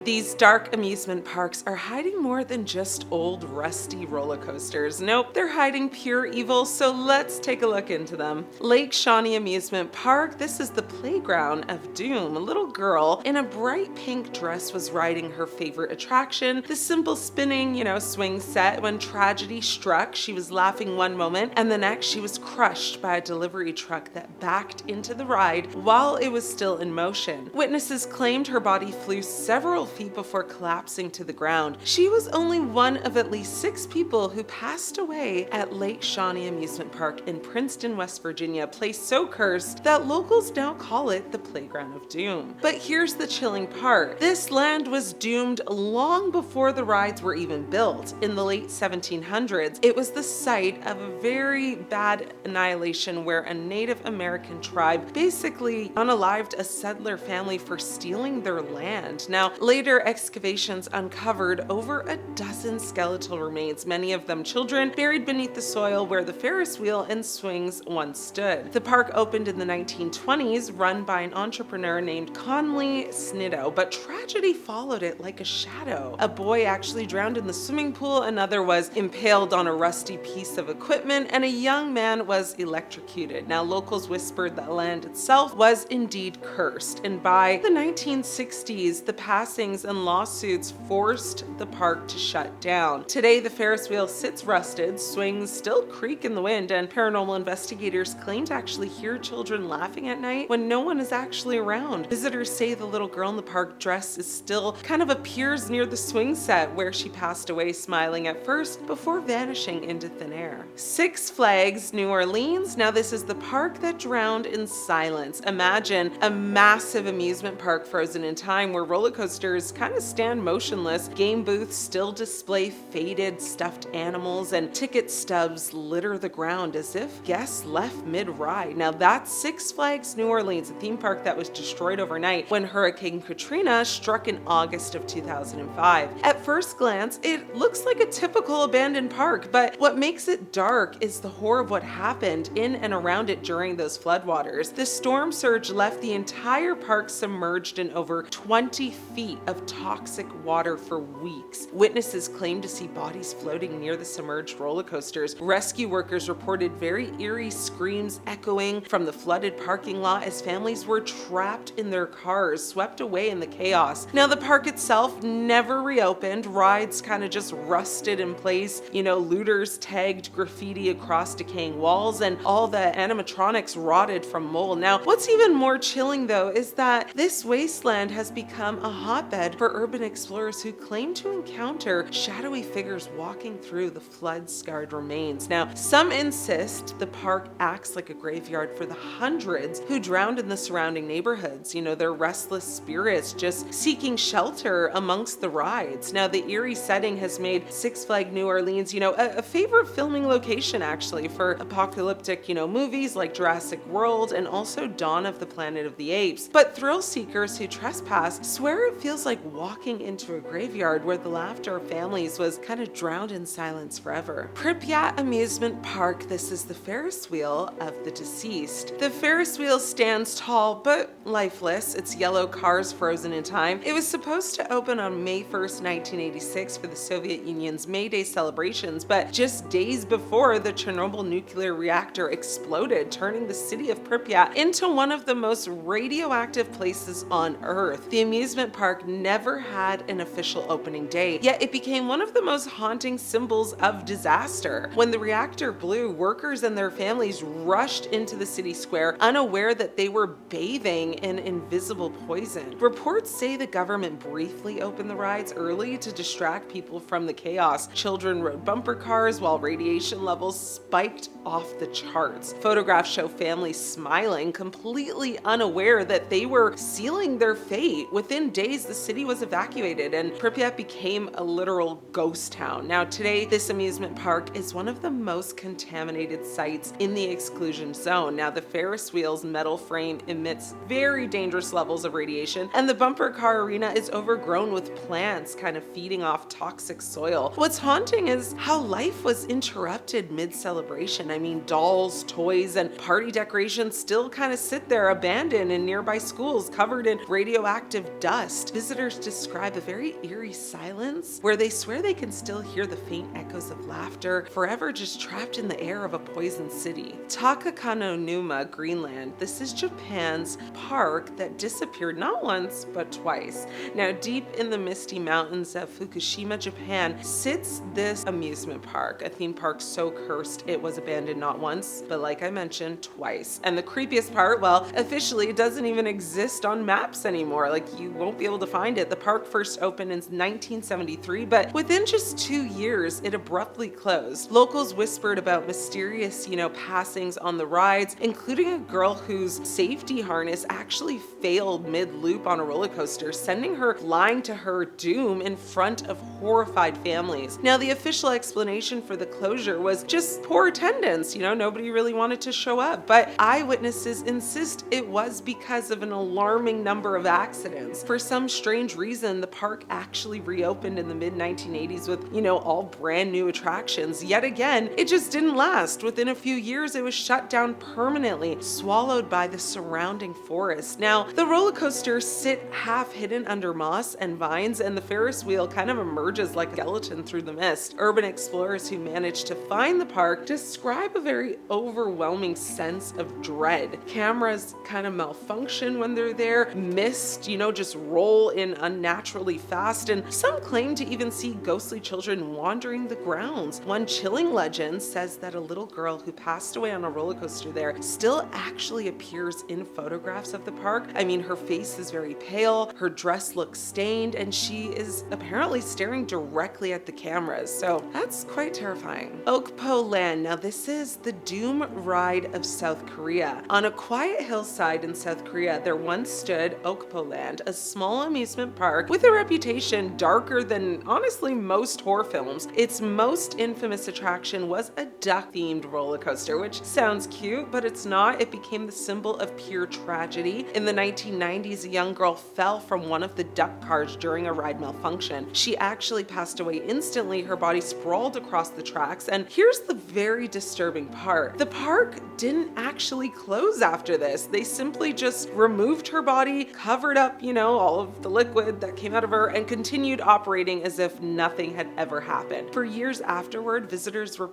These dark amusement parks are hiding more than just old rusty roller coasters. Nope, they're hiding pure evil, so let's take a look into them. Lake Shawnee Amusement Park, this is the playground of doom. A little girl in a bright pink dress was riding her favorite attraction, the simple spinning, swing set. When tragedy struck, she was laughing one moment, and the next she was crushed by a delivery truck that backed into the ride while it was still in motion. Witnesses claimed her body flew several feet before collapsing to the ground. She was only one of at least 6 people who passed away at Lake Shawnee Amusement Park in Princeton, West Virginia, a place so cursed that locals now call it the Playground of Doom. But here's the chilling part. This land was doomed long before the rides were even built. In the late 1700s, it was the site of a very bad annihilation where a Native American tribe basically unalived a settler family for stealing their land. Now, later excavations uncovered over a dozen skeletal remains, many of them children, buried beneath the soil where the Ferris wheel and swings once stood. The park opened in the 1920s, run by an entrepreneur named Conley Snidow, but tragedy followed it like a shadow. A boy actually drowned in the swimming pool, another was impaled on a rusty piece of equipment, and a young man was electrocuted. Now, locals whispered that land itself was indeed cursed, and by the 1960s, the passings and lawsuits forced the park to shut down. Today, the Ferris wheel sits rusted, swings still creak in the wind, and paranormal investigators claim to actually hear children laughing at night when no one is actually around. Visitors say the little girl in the park dress is still kind of appears near the swing set where she passed away, smiling at first before vanishing into thin air. Six Flags New Orleans. Now, this is the park that drowned in silence. Imagine a massive amusement park frozen in time where roller coasters kind of stand motionless, game booths still display faded stuffed animals, and ticket stubs litter the ground as if guests left mid-ride. Now, that's Six Flags New Orleans, a theme park that was destroyed overnight when Hurricane Katrina struck in August of 2005. At first glance, it looks like a typical abandoned park, but what makes it dark is the horror of what happened in and around it during those floodwaters. The storm surge left the entire park submerged in over 20 feet of toxic water for weeks. Witnesses claimed to see bodies floating near the submerged roller coasters. Rescue workers reported very eerie screams echoing from the flooded parking lot as families were trapped in their cars, swept away in the chaos. Now, the park itself never reopened. Rides kind of just rusted in place. Looters tagged graffiti across decaying walls, and all the animatronics rotted from mold. Now, what's even more chilling though is that this wasteland has become a hotbed for urban explorers who claim to encounter shadowy figures walking through the flood-scarred remains. Now, some insist the park acts like a graveyard for the hundreds who drowned in the surrounding neighborhoods. Their restless spirits just seeking shelter amongst the rides. Now, the eerie setting has made Six Flags New Orleans, a favorite filming location actually for apocalyptic, movies like Jurassic World and also Dawn of the Planet of the Apes. But thrill seekers who trespass swear it feels like walking into a graveyard where the laughter of families was kind of drowned in silence forever. Pripyat Amusement Park, this is the Ferris wheel of the deceased. The Ferris wheel stands tall but lifeless, its yellow cars frozen in time. It was supposed to open on May 1st, 1986 for the Soviet Union's May Day celebrations, but just days before, the Chernobyl nuclear reactor exploded, turning the city of Pripyat into one of the most radioactive places on Earth. The amusement park never had an official opening day, yet it became one of the most haunting symbols of disaster. When the reactor blew, workers and their families rushed into the city square, unaware that they were bathing in invisible poison. Reports say the government briefly opened the rides early to distract people from the chaos. Children rode bumper cars while radiation levels spiked off the charts. Photographs show families smiling, completely unaware that they were sealing their fate. Within days, the city was evacuated and Pripyat became a literal ghost town. Now, today, this amusement park is one of the most contaminated sites in the exclusion zone. Now, the Ferris wheel's metal frame emits very dangerous levels of radiation, and the bumper car arena is overgrown with plants kind of feeding off toxic soil. What's haunting is how life was interrupted mid-celebration. I mean, dolls, toys, and party decorations still kind of sit there abandoned in nearby schools covered in radioactive dust. visitors describe a very eerie silence where they swear they can still hear the faint echoes of laughter, forever just trapped in the air of a poisoned city. Takakanonuma, Greenland. This is Japan's park that disappeared not once, but twice. Now, deep in the misty mountains of Fukushima, Japan, sits this amusement park, a theme park so cursed it was abandoned not once, but like I mentioned, twice. And the creepiest part, well, officially it doesn't even exist on maps anymore. Like, you won't be able to find it. The park first opened in 1973, but within just 2 years, it abruptly closed. Locals whispered about mysterious, passings on the rides, including a girl whose safety harness actually failed mid-loop on a roller coaster, sending her flying to her doom in front of horrified families. Now, the official explanation for the closure was just poor attendance. Nobody really wanted to show up, but eyewitnesses insist it was because of an alarming number of accidents. For some strange reason, the park actually reopened in the mid-1980s with, all brand new attractions. Yet again, it just didn't last. Within a few years, it was shut down permanently, swallowed by the surrounding forest. Now, the roller coasters sit half hidden under moss and vines, and the Ferris wheel kind of emerges like a skeleton through the mist. Urban explorers who managed to find the park describe a very overwhelming sense of dread. Cameras kind of malfunction when they're there, mist, just roll in unnaturally fast, and some claim to even see ghostly children wandering the grounds. One chilling legend says that a little girl who passed away on a roller coaster there still actually appears in photographs of the park. I mean, her face is very pale, her dress looks stained, and she is apparently staring directly at the cameras. So that's quite terrifying. Okpo Land. Now, this is the doom ride of South Korea. On a quiet hillside in South Korea, there once stood Okpo Land, a small amusement park with a reputation darker than honestly most horror films. Its most infamous attraction was a duck-themed roller coaster, which sounds cute, but it's not. It became the symbol of pure tragedy. In the 1990s, a young girl fell from one of the duck cars during a ride malfunction. She actually passed away instantly. Her body sprawled across the tracks, and here's the very disturbing part. The park didn't actually close after this. They simply just removed her body, covered up, all of the liquid that came out of her, and continued operating as if nothing had ever happened. For years afterward, visitors were,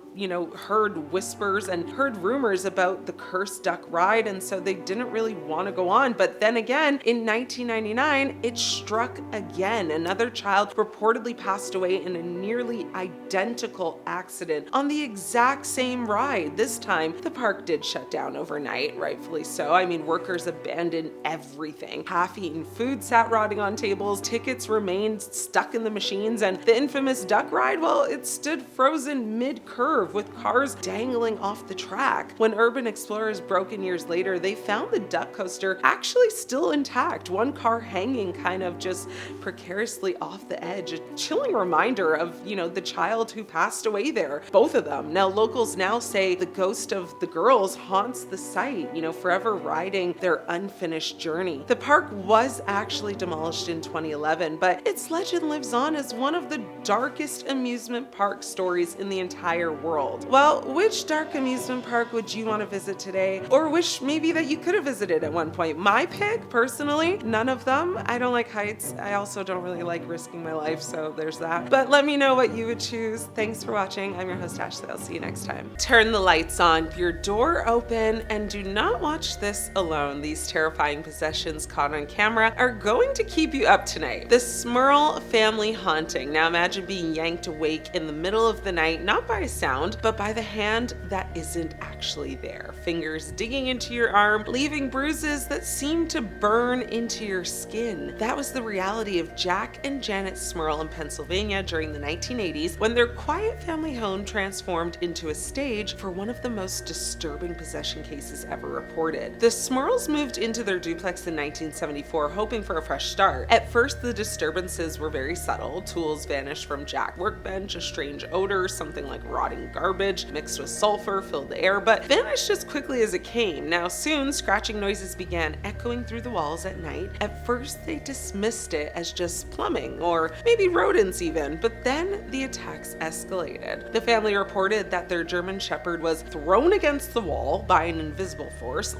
heard whispers and heard rumors about the cursed duck ride, and so they didn't really want to go on. But then again, in 1999, it struck again. Another child reportedly passed away in a nearly identical accident on the exact same ride. This time, the park did shut down overnight, rightfully so. I mean, workers abandoned everything. Half-eaten food sat rotting on tables, tickets remained stuck in the machines, and the infamous duck ride, well, it stood frozen mid-curve with cars dangling off the track. When urban explorers broke in years later, they found the duck coaster actually still intact, one car hanging kind of just precariously off the edge. A chilling reminder of, the child who passed away there, both of them. Now, locals now say the ghost of the girls haunts the site, forever riding their unfinished journey. The park was actually demolished in 2011, but its legend lives on as one of the darkest amusement park stories in the entire world. Well, which dark amusement park would you want to visit today? Or wish maybe that you could have visited at one point? My pick, personally, none of them. I don't like heights. I also don't really like risking my life, so there's that. But let me know what you would choose. Thanks for watching. I'm your host, Ashley. I'll see you next time. Turn the lights on, your door open, and do not watch this alone. These terrifying possessions caught on camera are going to keep you up tonight. The Smurl family haunting. Now imagine being yanked awake in the middle of the night, not by a sound, but by the hand that isn't actually there. Fingers digging into your arm, leaving bruises that seem to burn into your skin. That was the reality of Jack and Janet Smurl in Pennsylvania during the 1980s, when their quiet family home transformed into a stage for one of the most disturbing possession cases ever reported. The Smurls moved into their duplex in 1974, hoping for a fresh start. At first, the disturbances were very subtle. Tools vanished from Jack's workbench, a strange odor, something like rotting garbage mixed with sulfur filled the air, but vanished as quickly as it came. Now soon, scratching noises began echoing through the walls at night. At first, they dismissed it as just plumbing, or maybe rodents even, but then the attacks escalated. The family reported that their German Shepherd was thrown against the wall by an invisible force,